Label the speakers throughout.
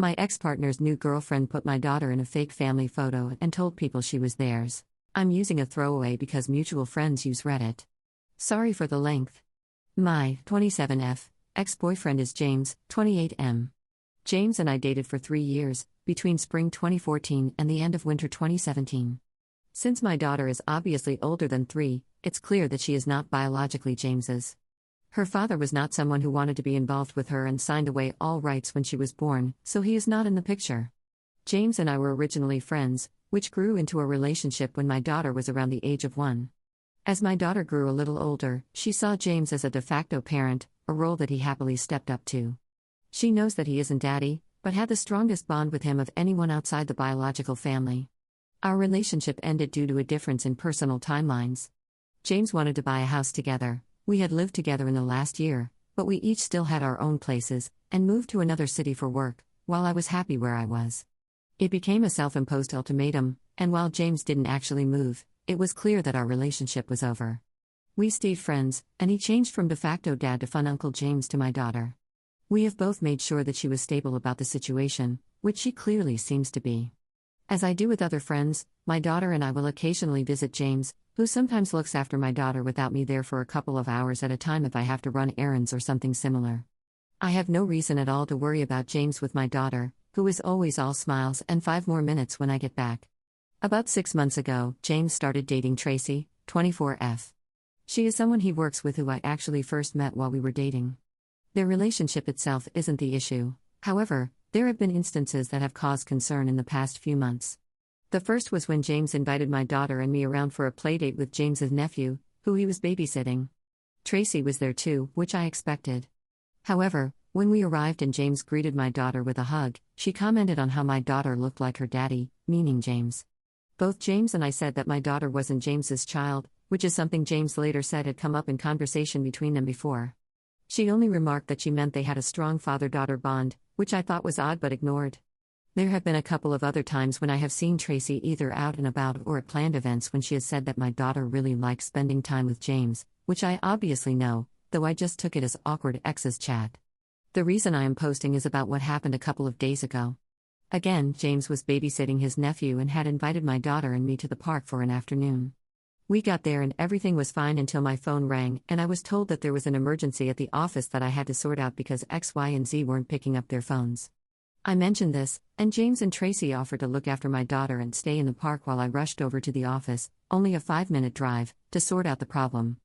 Speaker 1: My ex-partner's new girlfriend put my daughter in a fake family photo and told people she was theirs. I'm using a throwaway because mutual friends use Reddit. Sorry for the length. My 27F ex-boyfriend is James, 28M. James and I dated for 3 years, between spring 2014 and the end of winter 2017. Since my daughter is obviously older than 3, it's clear that she is not biologically James's. Her father was not someone who wanted to be involved with her and signed away all rights when she was born, so he is not in the picture. James and I were originally friends, which grew into a relationship when my daughter was around the age of 1. As my daughter grew a little older, she saw James as a de facto parent, a role that he happily stepped up to. She knows that he isn't daddy, but had the strongest bond with him of anyone outside the biological family. Our relationship ended due to a difference in personal timelines. James wanted to buy a house together. We had lived together in the last year, but we each still had our own places, and moved to another city for work, while I was happy where I was. It became a self-imposed ultimatum, and while James didn't actually move, it was clear that our relationship was over. We stayed friends, and he changed from de facto dad to fun Uncle James to my daughter. We have both made sure that she was stable about the situation, which she clearly seems to be. As I do with other friends, my daughter and I will occasionally visit James, who sometimes looks after my daughter without me there for a couple of hours at a time if I have to run errands or something similar. I have no reason at all to worry about James with my daughter, who is always all smiles and 5 more minutes when I get back. About 6 months ago, James started dating Tracy, 24F. She is someone he works with who I actually first met while we were dating. Their relationship itself isn't the issue, however, there have been instances that have caused concern in the past few months. The first was when James invited my daughter and me around for a playdate with James's nephew, who he was babysitting. Tracy was there too, which I expected. However, when we arrived and James greeted my daughter with a hug, she commented on how my daughter looked like her daddy, meaning James. Both James and I said that my daughter wasn't James's child, which is something James later said had come up in conversation between them before. She only remarked that she meant they had a strong father-daughter bond, which I thought was odd but ignored. There have been a couple of other times when I have seen Tracy either out and about or at planned events when she has said that my daughter really likes spending time with James, which I obviously know, though I just took it as awkward exes chat. The reason I am posting is about what happened a couple of days ago. Again, James was babysitting his nephew and had invited my daughter and me to the park for an afternoon. We got there and everything was fine until my phone rang and I was told that there was an emergency at the office that I had to sort out because X, Y, and Z weren't picking up their phones. I mentioned this, and James and Tracy offered to look after my daughter and stay in the park while I rushed over to the office, only a 5-minute drive, to sort out the problem.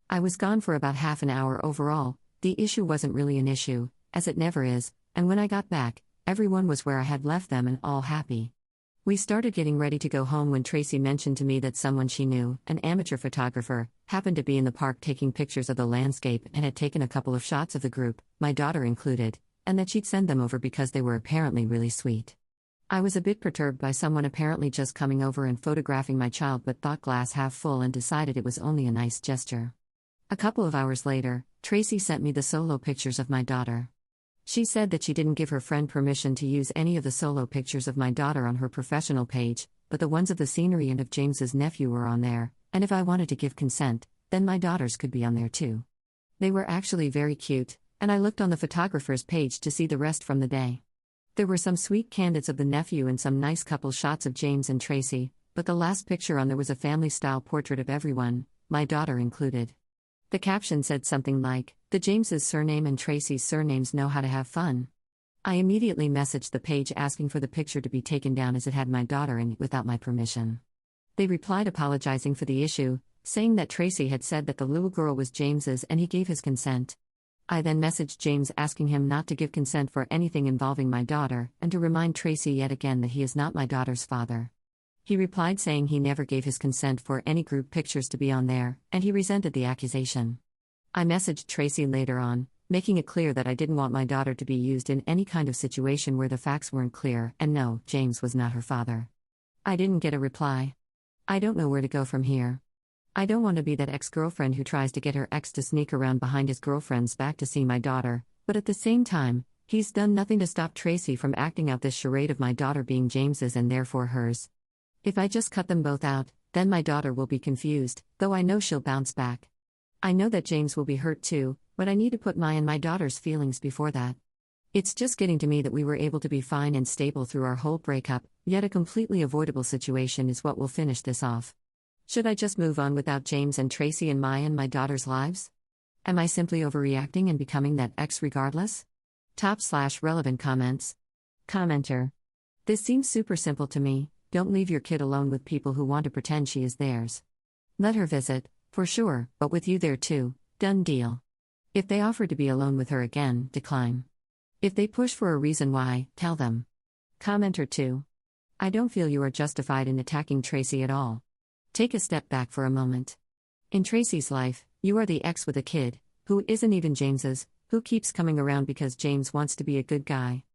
Speaker 1: I was gone for about half an hour overall. The issue wasn't really an issue, as it never is, and when I got back, everyone was where I had left them and all happy. We started getting ready to go home when Tracy mentioned to me that someone she knew, an amateur photographer, happened to be in the park taking pictures of the landscape and had taken a couple of shots of the group, my daughter included, and that she'd send them over because they were apparently really sweet. I was a bit perturbed by someone apparently just coming over and photographing my child but thought glass half full and decided it was only a nice gesture. A couple of hours later, Tracy sent me the solo pictures of my daughter. She said that she didn't give her friend permission to use any of the solo pictures of my daughter on her professional page, but the ones of the scenery and of James's nephew were on there, and if I wanted to give consent, then my daughter's could be on there too. They were actually very cute, and I looked on the photographer's page to see the rest from the day. There were some sweet candids of the nephew and some nice couple shots of James and Tracy, but the last picture on there was a family-style portrait of everyone, my daughter included. The caption said something like, "The James's surname and Tracy's surnames know how to have fun." I immediately messaged the page asking for the picture to be taken down as it had my daughter in it without my permission. They replied apologizing for the issue, saying that Tracy had said that the little girl was James's and he gave his consent. I then messaged James asking him not to give consent for anything involving my daughter and to remind Tracy yet again that he is not my daughter's father. He replied saying he never gave his consent for any group pictures to be on there, and he resented the accusation. I messaged Tracy later on, making it clear that I didn't want my daughter to be used in any kind of situation where the facts weren't clear, and no, James was not her father. I didn't get a reply. I don't know where to go from here. I don't want to be that ex-girlfriend who tries to get her ex to sneak around behind his girlfriend's back to see my daughter, but at the same time, he's done nothing to stop Tracy from acting out this charade of my daughter being James's and therefore hers. If I just cut them both out, then my daughter will be confused, though I know she'll bounce back. I know that James will be hurt too, but I need to put my and my daughter's feelings before that. It's just getting to me that we were able to be fine and stable through our whole breakup, yet a completely avoidable situation is what will finish this off. Should I just move on without James and Tracy in my daughter's lives? Am I simply overreacting and becoming that ex regardless? Top/relevant comments. Commenter. This seems super simple to me. Don't leave your kid alone with people who want to pretend she is theirs. Let her visit, for sure, but with you there too, done deal. If they offer to be alone with her again, decline. If they push for a reason why, tell them. Commenter 2. I don't feel you are justified in attacking Tracy at all. Take a step back for a moment. In Tracy's life, you are the ex with a kid, who isn't even James's, who keeps coming around because James wants to be a good guy.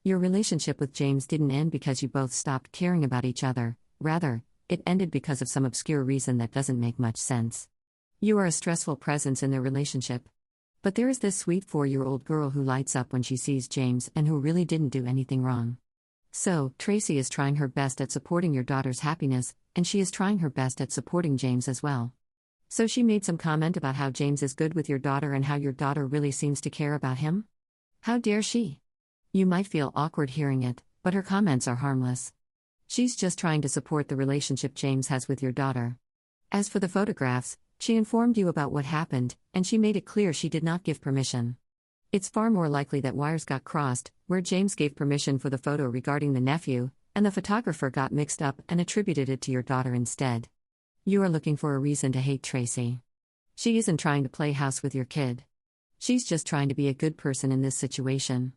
Speaker 1: Your relationship with James didn't end because you both stopped caring about each other, rather, it ended because of some obscure reason that doesn't make much sense. You are a stressful presence in their relationship. But there is this sweet 4-year-old girl who lights up when she sees James and who really didn't do anything wrong. So, Tracy is trying her best at supporting your daughter's happiness, and she is trying her best at supporting James as well. So she made some comment about how James is good with your daughter and how your daughter really seems to care about him? How dare she? You might feel awkward hearing it, but her comments are harmless. She's just trying to support the relationship James has with your daughter. As for the photographs, she informed you about what happened, and she made it clear she did not give permission. It's far more likely that wires got crossed, where James gave permission for the photo regarding the nephew, and the photographer got mixed up and attributed it to your daughter instead. You are looking for a reason to hate Tracy. She isn't trying to play house with your kid. She's just trying to be a good person in this situation.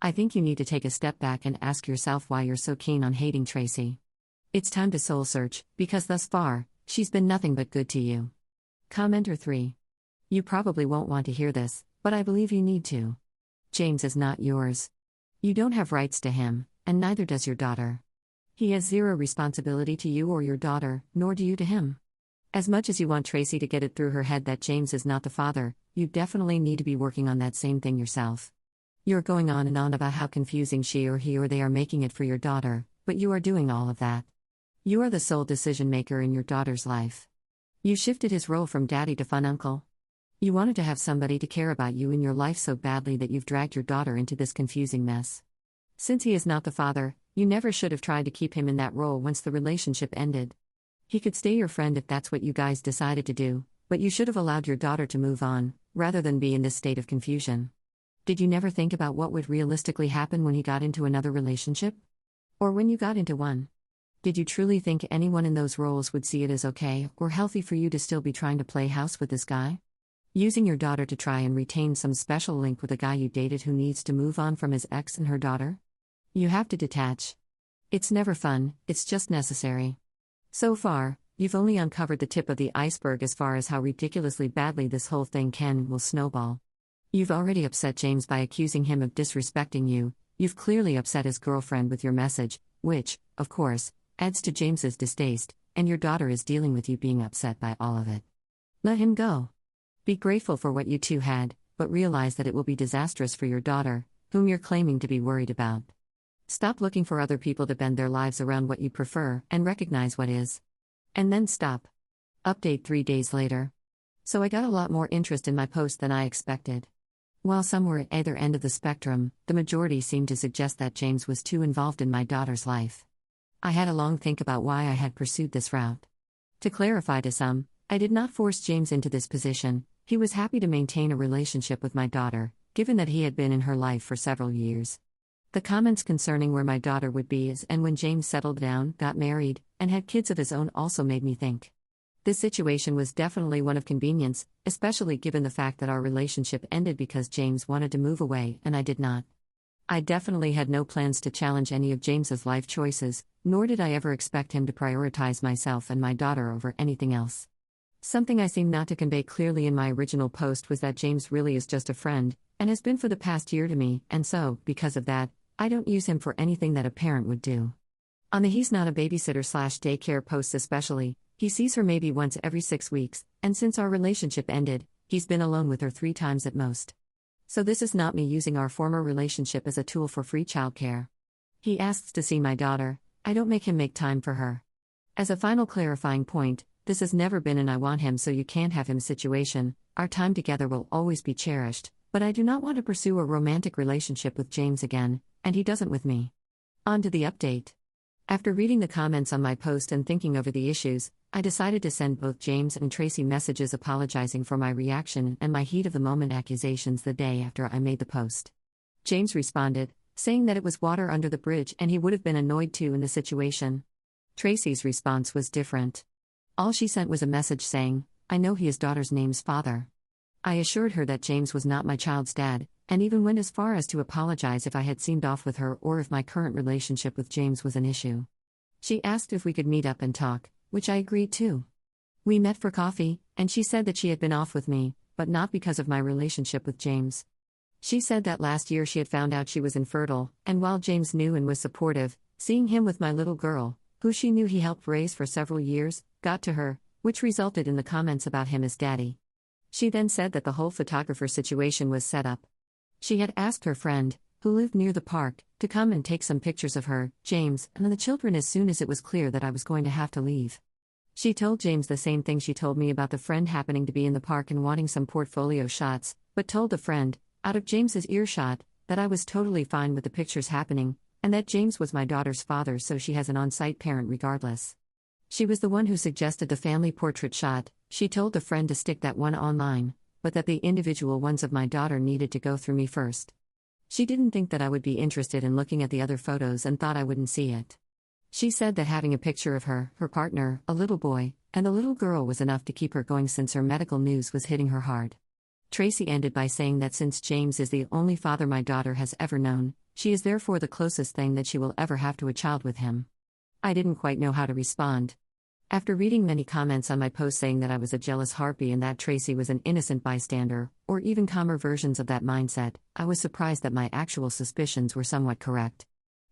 Speaker 1: I think you need to take a step back and ask yourself why you're so keen on hating Tracy. It's time to soul search, because thus far, she's been nothing but good to you. Commenter 3. You probably won't want to hear this, but I believe you need to. James is not yours. You don't have rights to him, and neither does your daughter. He has zero responsibility to you or your daughter, nor do you to him. As much as you want Tracy to get it through her head that James is not the father, you definitely need to be working on that same thing yourself. You're going on and on about how confusing she or he or they are making it for your daughter, but you are doing all of that. You are the sole decision maker in your daughter's life. You shifted his role from daddy to fun uncle. You wanted to have somebody to care about you in your life so badly that you've dragged your daughter into this confusing mess. Since he is not the father, you never should have tried to keep him in that role once the relationship ended. He could stay your friend if that's what you guys decided to do, but you should have allowed your daughter to move on, rather than be in this state of confusion. Did you never think about what would realistically happen when he got into another relationship? Or when you got into one? Did you truly think anyone in those roles would see it as okay or healthy for you to still be trying to play house with this guy? Using your daughter to try and retain some special link with a guy you dated who needs to move on from his ex and her daughter? You have to detach. It's never fun, it's just necessary. So far, you've only uncovered the tip of the iceberg as far as how ridiculously badly this whole thing can and will snowball. You've already upset James by accusing him of disrespecting you, you've clearly upset his girlfriend with your message, which, of course, adds to James's distaste, and your daughter is dealing with you being upset by all of it. Let him go. Be grateful for what you two had, but realize that it will be disastrous for your daughter, whom you're claiming to be worried about. Stop looking for other people to bend their lives around what you prefer and recognize what is. And then stop. Update 3 days later. So I got a lot more interest in my post than I expected. While some were at either end of the spectrum, the majority seemed to suggest that James was too involved in my daughter's life. I had a long think about why I had pursued this route. To clarify to some, I did not force James into this position. He was happy to maintain a relationship with my daughter, given that he had been in her life for several years. The comments concerning where my daughter would be as and when James settled down, got married, and had kids of his own also made me think. This situation was definitely one of convenience, especially given the fact that our relationship ended because James wanted to move away and I did not. I definitely had no plans to challenge any of James's life choices, nor did I ever expect him to prioritize myself and my daughter over anything else. Something I seemed not to convey clearly in my original post was that James really is just a friend, and has been for the past year to me, and so, because of that, I don't use him for anything that a parent would do. On the he's not a babysitter/daycare posts especially, he sees her maybe once every 6 weeks, and since our relationship ended, he's been alone with her 3 times at most. So this is not me using our former relationship as a tool for free childcare. He asks to see my daughter, I don't make him make time for her. As a final clarifying point, this has never been an I want him so you can't have him situation. Our time together will always be cherished, But I do not want to pursue a romantic relationship with James again, and he doesn't with me. On to the update. After reading the comments on my post and thinking over the issues, I decided to send both James and Tracy messages apologizing for my reaction and my heat of the moment accusations the day after I made the post. James responded, saying that it was water under the bridge and he would have been annoyed too in the situation. Tracy's response was different. All she sent was a message saying, "I know he is daughter's name's father." I assured her that James was not my child's dad, and even went as far as to apologize if I had seemed off with her or if my current relationship with James was an issue. She asked if we could meet up and talk, which I agreed to. We met for coffee, and she said that she had been off with me, but not because of my relationship with James. She said that last year she had found out she was infertile, and while James knew and was supportive, seeing him with my little girl, who she knew he helped raise for several years, got to her, which resulted in the comments about him as daddy. She then said that the whole photographer situation was set up. She had asked her friend, who lived near the park, to come and take some pictures of her, James, and the children as soon as it was clear that I was going to have to leave. She told James the same thing she told me about the friend happening to be in the park and wanting some portfolio shots, but told the friend, out of James's earshot, that I was totally fine with the pictures happening, and that James was my daughter's father, so she has an on-site parent regardless. She was the one who suggested the family portrait shot. She told the friend to stick that one online, but that the individual ones of my daughter needed to go through me first. She didn't think that I would be interested in looking at the other photos and thought I wouldn't see it. She said that having a picture of her, her partner, a little boy, and a little girl was enough to keep her going since her medical news was hitting her hard. Tracy ended by saying that since James is the only father my daughter has ever known, she is therefore the closest thing that she will ever have to a child with him. I didn't quite know how to respond. After reading many comments on my post saying that I was a jealous harpy and that Tracy was an innocent bystander, or even calmer versions of that mindset, I was surprised that my actual suspicions were somewhat correct.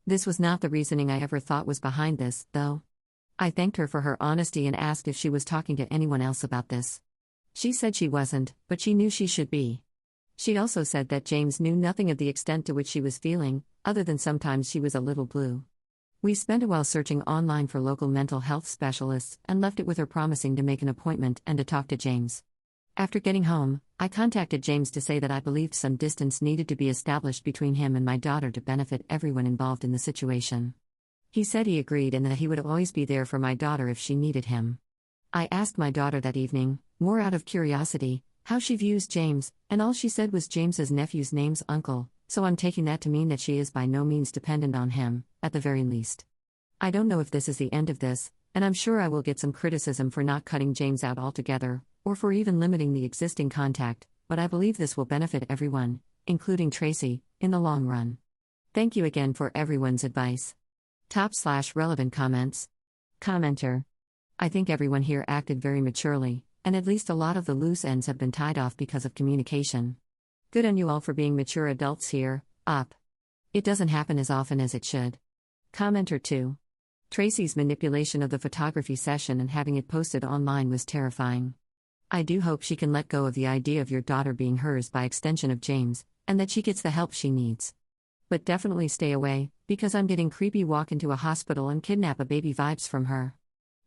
Speaker 1: This was not the reasoning I ever thought was behind this, though. I thanked her for her honesty and asked if she was talking to anyone else about this. She said she wasn't, but she knew she should be. She also said that James knew nothing of the extent to which she was feeling, other than sometimes she was a little blue. We spent a while searching online for local mental health specialists and left it with her promising to make an appointment and to talk to James. After getting home, I contacted James to say that I believed some distance needed to be established between him and my daughter to benefit everyone involved in the situation. He said he agreed and that he would always be there for my daughter if she needed him. I asked my daughter that evening, more out of curiosity, how she views James, and all she said was James's nephew's name's uncle, so I'm taking that to mean that she is by no means dependent on him, at the very least. I don't know if this is the end of this, and I'm sure I will get some criticism for not cutting James out altogether, or for even limiting the existing contact, but I believe this will benefit everyone, including Tracy, in the long run. Thank you again for everyone's advice. Top/relevant comments. Commenter. I think everyone here acted very maturely, and at least a lot of the loose ends have been tied off because of communication. Good on you all for being mature adults here, up. It doesn't happen as often as it should. Commenter 2. Tracy's manipulation of the photography session and having it posted online was terrifying. I do hope she can let go of the idea of your daughter being hers by extension of James, and that she gets the help she needs. But definitely stay away, because I'm getting creepy walk into a hospital and kidnap a baby vibes from her.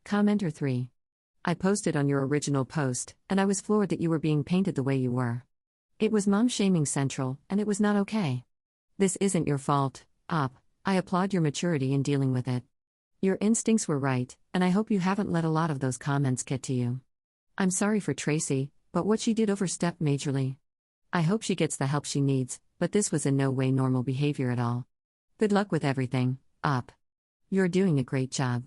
Speaker 1: Commenter 3. I posted on your original post, and I was floored that you were being painted the way you were. It was mom-shaming central, and it was not okay. This isn't your fault, op. I applaud your maturity in dealing with it. Your instincts were right, and I hope you haven't let a lot of those comments get to you. I'm sorry for Tracy, but what she did overstepped majorly. I hope she gets the help she needs, but this was in no way normal behavior at all. Good luck with everything, op. You're doing a great job.